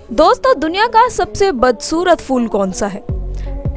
दोस्तों, दुनिया का सबसे बदसूरत फूल कौन सा है?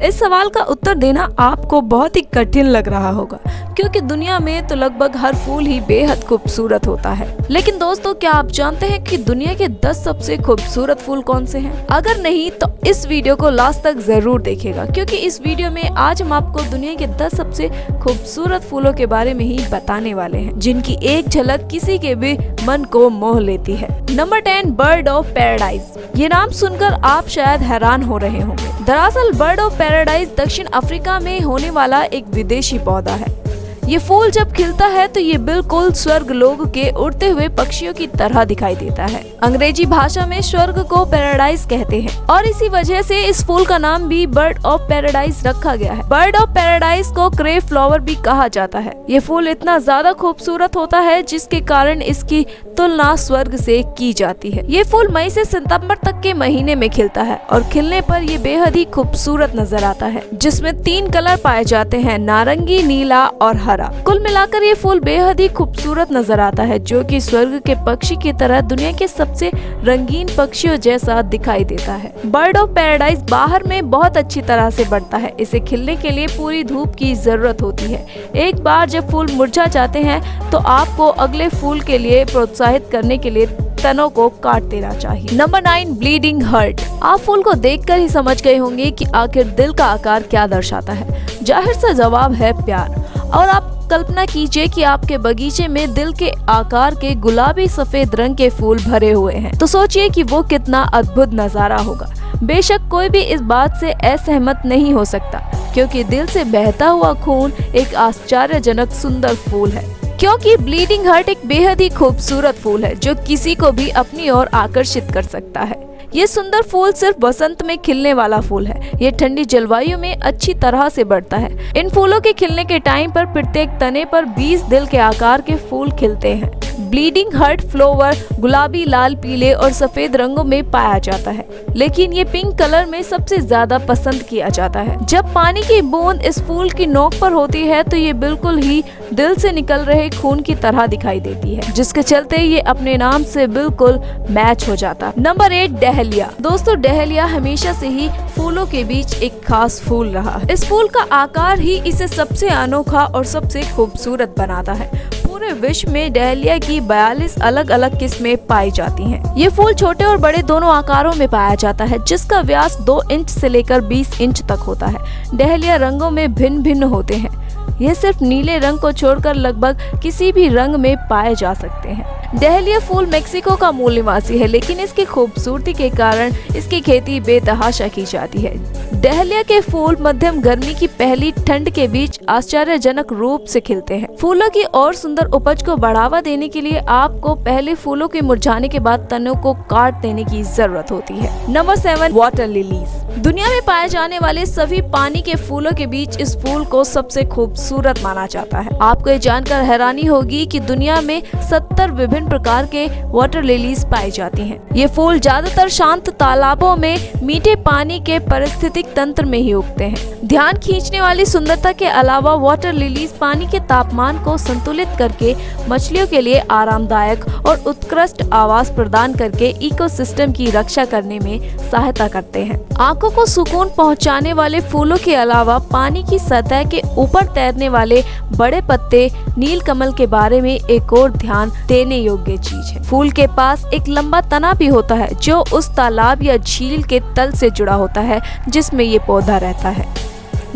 इस सवाल का उत्तर देना आपको बहुत ही कठिन लग रहा होगा, क्योंकि दुनिया में तो लगभग हर फूल ही बेहद खूबसूरत होता है। लेकिन दोस्तों, क्या आप जानते हैं कि दुनिया के 10 सबसे खूबसूरत फूल कौन से हैं? अगर नहीं तो इस वीडियो को लास्ट तक जरूर देखिएगा, क्योंकि इस वीडियो में आज हम आपको दुनिया के 10 सबसे खूबसूरत फूलों के बारे में ही बताने वाले हैं, जिनकी एक झलक किसी के भी मन को मोह लेती है। Number 10, bird of paradise. ये नाम सुनकर आप शायद हैरान हो रहे होंगे। दरअसल बर्ड ऑफ पैराडाइज दक्षिण अफ्रीका में होने वाला एक विदेशी पौधा है। ये फूल जब खिलता है तो ये बिल्कुल स्वर्ग लोक के उड़ते हुए पक्षियों की तरह दिखाई देता है। अंग्रेजी भाषा में स्वर्ग को पैराडाइज कहते हैं और इसी वजह से इस फूल का नाम भी बर्ड ऑफ पैराडाइज रखा गया है। बर्ड ऑफ पैराडाइज को क्रेव फ्लावर भी कहा जाता है। ये फूल इतना ज्यादा खूबसूरत होता है जिसके कारण इसकी तुलना स्वर्ग से की जाती है। ये फूल मई से सितंबर तक के महीने में खिलता है और खिलने पर ये बेहद ही खूबसूरत नजर आता है, जिसमें 3 कलर पाए जाते हैं, नारंगी, नीला और हरा। कुल मिलाकर ये फूल बेहद ही खूबसूरत नजर आता है, जो कि स्वर्ग के पक्षी की तरह दुनिया के सबसे रंगीन पक्षियों जैसा दिखाई देता है। बर्ड ऑफ पैराडाइज बाहर में बहुत अच्छी तरह से बढ़ता है। इसे खिलने के लिए पूरी धूप की जरूरत होती है। एक बार जब फूल मुरझा जाते हैं तो आपको अगले फूल के लिए प्रोत्साहित करने के लिए तनों को काट देना चाहिए। Number 9, bleeding heart. आप फूल को देखकर ही समझ गए होंगे कि आखिर दिल का आकार क्या दर्शाता है। जाहिर सा जवाब है प्यार। और आप कल्पना कीजिए कि आपके बगीचे में दिल के आकार के गुलाबी सफेद रंग के फूल भरे हुए हैं, तो सोचिए कि वो कितना अद्भुत नजारा होगा। बेशक कोई भी इस बात से असहमत नहीं हो सकता, क्योंकि दिल से बहता हुआ खून एक आश्चर्यजनक सुंदर फूल है। क्योंकि ब्लीडिंग हार्ट एक बेहद ही खूबसूरत फूल है जो किसी को भी अपनी ओर आकर्षित कर सकता है। ये सुंदर फूल सिर्फ बसंत में खिलने वाला फूल है। ये ठंडी जलवायु में अच्छी तरह से बढ़ता है। इन फूलों के खिलने के टाइम पर प्रत्येक तने पर 20 दिल के आकार के फूल खिलते हैं। ब्लीडिंग हार्ट फ्लावर गुलाबी, लाल, पीले और सफेद रंगों में पाया जाता है, लेकिन ये पिंक कलर में सबसे ज्यादा पसंद किया जाता है। जब पानी की बूंद इस फूल की नोक पर होती है तो ये बिल्कुल ही दिल से निकल रहे खून की तरह दिखाई देती है, जिसके चलते ये अपने नाम से बिल्कुल मैच हो जाता है। Number 8, dahlia. दोस्तों, डहेलिया हमेशा से ही फूलों के बीच एक खास फूल रहा है। इस फूल का आकार ही इसे सबसे अनोखा और सबसे खूबसूरत बनाता है। पूरे विश्व में डहेलिया की 42 अलग अलग किस्में पाई जाती हैं। ये फूल छोटे और बड़े दोनों आकारों में पाया जाता है, जिसका व्यास 2 इंच से लेकर 20 इंच तक होता है। डहेलिया रंगों में भिन्न भिन्न होते हैं। ये सिर्फ नीले रंग को छोड़कर लगभग किसी भी रंग में पाए जा सकते हैं। डहेलिया फूल मेक्सिको का मूल निवासी है, लेकिन इसकी खूबसूरती के कारण इसकी खेती बेतहाशा की जाती है। डहेलिया के फूल मध्यम गर्मी की पहली ठंड के बीच आश्चर्यजनक रूप से खिलते हैं। फूलों की और सुंदर उपज को बढ़ावा देने के लिए आपको पहले फूलों के मुरझाने के बाद तनों को काट देने की जरूरत होती है। Number 7, water lilies. दुनिया में पाए जाने वाले सभी पानी के फूलों के बीच इस फूल को सबसे खूबसूरत माना जाता है। आपको ये जानकर हैरानी होगी कि दुनिया में 70 विभिन्न प्रकार के वाटर लिलीज पाई जाती हैं। ये फूल ज्यादातर शांत तालाबों में मीठे पानी के पारिस्थितिक तंत्र में ही उगते हैं। ध्यान खींचने वाली सुंदरता के अलावा वाटर लिलीज पानी के तापमान को संतुलित करके मछलियों के लिए आरामदायक और उत्कृष्ट आवास प्रदान करके इकोसिस्टम की रक्षा करने में सहायता करते हैं। आंखों को सुकून पहुंचाने वाले फूलों के अलावा पानी की सतह के ऊपर तैरने वाले बड़े पत्ते नीलकमल के बारे में एक और ध्यान देने योग्य चीज है। फूल के पास एक लंबा तना भी होता है जो उस तालाब या झील के तल से जुड़ा होता है जिसमें ये पौधा रहता है।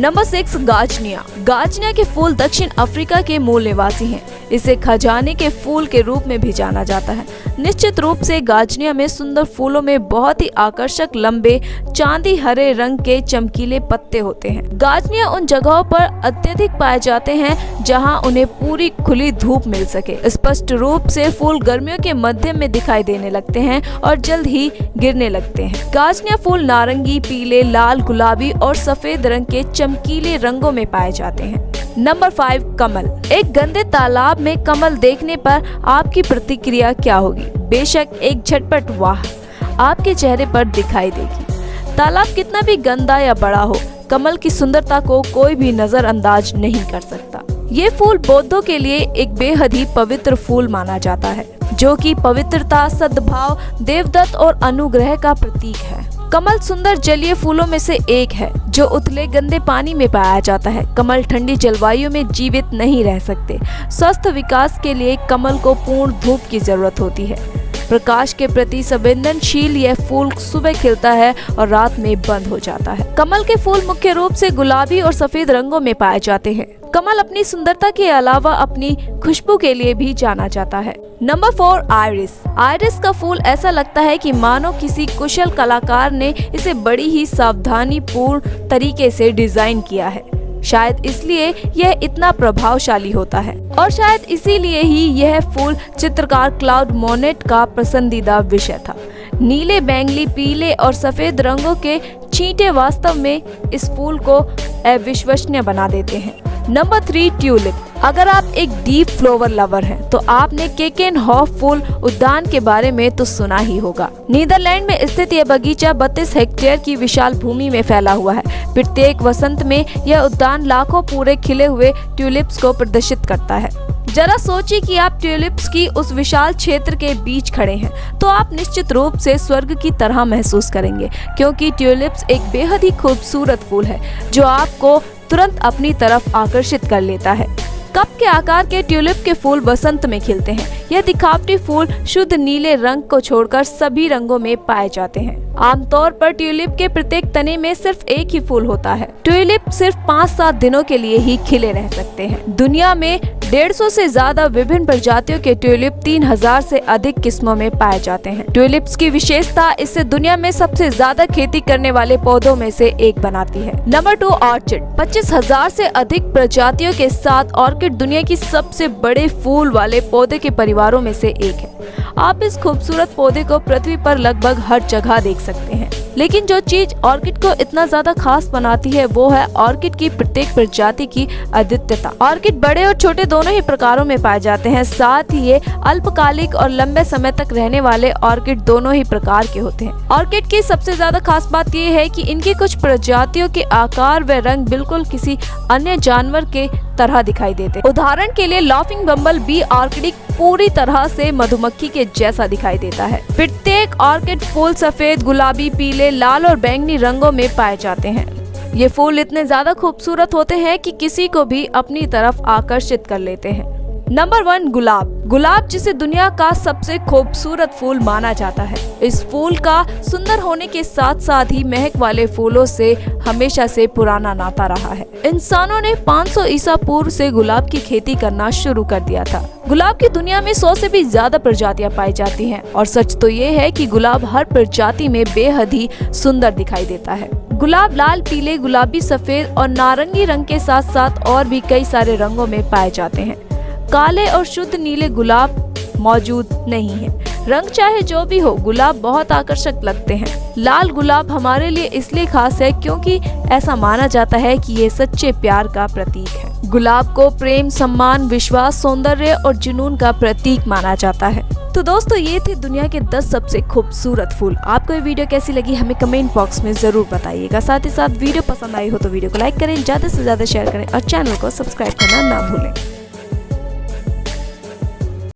नंबर 6, गाजनिया। गाजनिया के फूल दक्षिण अफ्रीका के मूल निवासी हैं। इसे खजाने के फूल के रूप में भी जाना जाता है। निश्चित रूप से गाजनिया में सुंदर फूलों में बहुत ही आकर्षक लंबे चांदी हरे रंग के चमकीले पत्ते होते हैं। गाजनिया उन जगहों पर अत्यधिक पाए जाते हैं जहां उन्हें पूरी खुली धूप मिल सके। स्पष्ट रूप से फूल गर्मियों के मध्य में दिखाई देने लगते हैं और जल्द ही गिरने लगते हैं। गाजनिया फूल नारंगी, पीले, लाल, गुलाबी और सफेद रंग के चमकीले रंगों में पाए जाते हैं। नंबर 5, कमल। एक गंदे तालाब में कमल देखने पर आपकी प्रतिक्रिया क्या होगी? बेशक एक झटपट वाह आपके चेहरे पर दिखाई देगी। तालाब कितना भी गंदा या बड़ा हो, कमल की सुंदरता को कोई भी नजरअंदाज नहीं कर सकता। ये फूल बौद्धों के लिए एक बेहद ही पवित्र फूल माना जाता है। जो कि पवित्रता, सद्भाव, देवदत्त और अनुग्रह का प्रतीक है। कमल सुंदर जलीय फूलों में से एक है जो उथले गंदे पानी में पाया जाता है। कमल ठंडी जलवायु में जीवित नहीं रह सकते। स्वस्थ विकास के लिए कमल को पूर्ण धूप की जरूरत होती है। प्रकाश के प्रति संवेदनशील यह फूल सुबह खिलता है और रात में बंद हो जाता है। कमल के फूल मुख्य रूप से गुलाबी और सफेद रंगों में पाए जाते हैं। कमल अपनी सुंदरता के अलावा अपनी खुशबू के लिए भी जाना जाता है। Number 4, iris. आइरिस का फूल ऐसा लगता है कि मानो किसी कुशल कलाकार ने इसे बड़ी ही सावधानी पूर्ण तरीके से डिजाइन किया है। शायद इसलिए यह इतना प्रभावशाली होता है और शायद इसीलिए ही यह फूल चित्रकार क्लाउड मोनेट का पसंदीदा विषय था। नीले, बैंगनी, पीले और सफेद रंगों के छींटे वास्तव में इस फूल को अविश्वसनीय बना देते हैं। Number 3, tulip. अगर आप एक डीप फ्लावर लवर हैं, तो आपने केकेनहॉफ फूल उद्यान के बारे में तो सुना ही होगा। नीदरलैंड में स्थित यह बगीचा 32 हेक्टेयर की विशाल भूमि में फैला हुआ है। प्रत्येक वसंत में यह उद्यान लाखों पूरे खिले हुए ट्यूलिप्स को प्रदर्शित करता है। जरा सोचिए कि आप ट्यूलिप्स की उस विशाल क्षेत्र के बीच खड़े हैं, तो आप निश्चित रूप से स्वर्ग की तरह महसूस करेंगे, क्योंकि ट्यूलिप्स एक बेहद ही खूबसूरत फूल है जो आपको तुरंत अपनी तरफ आकर्षित कर लेता है। कप के आकार के ट्यूलिप के फूल बसंत में खिलते हैं। यह दिखावटी फूल शुद्ध नीले रंग को छोड़कर सभी रंगों में पाए जाते हैं। आमतौर पर ट्यूलिप के प्रत्येक तने में सिर्फ एक ही फूल होता है। ट्यूलिप सिर्फ 5-7 दिनों के लिए ही खिले रह सकते हैं। दुनिया में 150 से ज्यादा विभिन्न प्रजातियों के ट्यूलिप 3000 से अधिक किस्मों में पाए जाते हैं। ट्यूलिप्स की विशेषता इसे दुनिया में सबसे ज्यादा खेती करने वाले पौधों में से एक बनाती है। Number 2, orchid. 25,000 से अधिक प्रजातियों के साथ ऑर्किड दुनिया की सबसे बड़े फूल वाले पौधे के परिवारों में से एक है। आप इस खूबसूरत पौधे को पृथ्वी पर लगभग हर जगह देख सकते हैं, लेकिन जो चीज ऑर्किड को इतना ज्यादा खास बनाती है वो है ऑर्किड की प्रत्येक प्रजाति की अद्वितीयता। ऑर्किड बड़े और छोटे दोनों ही प्रकारों में पाए जाते हैं। साथ ही ये अल्पकालिक और लंबे समय तक रहने वाले ऑर्किड दोनों ही प्रकार के होते हैं। ऑर्किड की सबसे ज्यादा खास बात ये है कि इनकी कुछ प्रजातियों के आकार व रंग बिल्कुल किसी अन्य जानवर के तरह दिखाई देते हैं। उदाहरण के लिए लाफिंग बम्बल बी ऑर्किड पूरी तरह से मधुमक्खी के जैसा दिखाई देता है। प्रत्येक ऑर्किड फूल सफेद, गुलाबी, पीले, लाल और बैंगनी रंगों में पाए जाते हैं। ये फूल इतने ज्यादा खूबसूरत होते हैं कि किसी को भी अपनी तरफ आकर्षित कर लेते हैं। नंबर 1, गुलाब। गुलाब जिसे दुनिया का सबसे खूबसूरत फूल माना जाता है। इस फूल का सुंदर होने के साथ साथ ही महक वाले फूलों से हमेशा से पुराना नाता रहा है। इंसानों ने 500 ईसा पूर्व से गुलाब की खेती करना शुरू कर दिया था। गुलाब की दुनिया में 100 से भी ज्यादा प्रजातियां पाई जाती हैं और सच तो ये है कि गुलाब हर प्रजाति में बेहद ही सुंदर दिखाई देता है। गुलाब लाल, पीले, गुलाबी, सफेद और नारंगी रंग के साथ साथ और भी कई सारे रंगों में पाए जाते हैं। काले और शुद्ध नीले गुलाब मौजूद नहीं है। रंग चाहे जो भी हो, गुलाब बहुत आकर्षक लगते हैं। लाल गुलाब हमारे लिए इसलिए खास है क्योंकि ऐसा माना जाता है कि ये सच्चे प्यार का प्रतीक है। गुलाब को प्रेम, सम्मान, विश्वास, सौंदर्य और जुनून का प्रतीक माना जाता है। तो दोस्तों, ये थे दुनिया के 10 सबसे खूबसूरत फूल। आपको ये वीडियो कैसी लगी हमें कमेंट बॉक्स में जरूर बताइएगा। साथ ही साथ वीडियो पसंद आई हो तो वीडियो को लाइक करें, ज्यादा से ज्यादा शेयर करें और चैनल को सब्सक्राइब करना ना भूलें।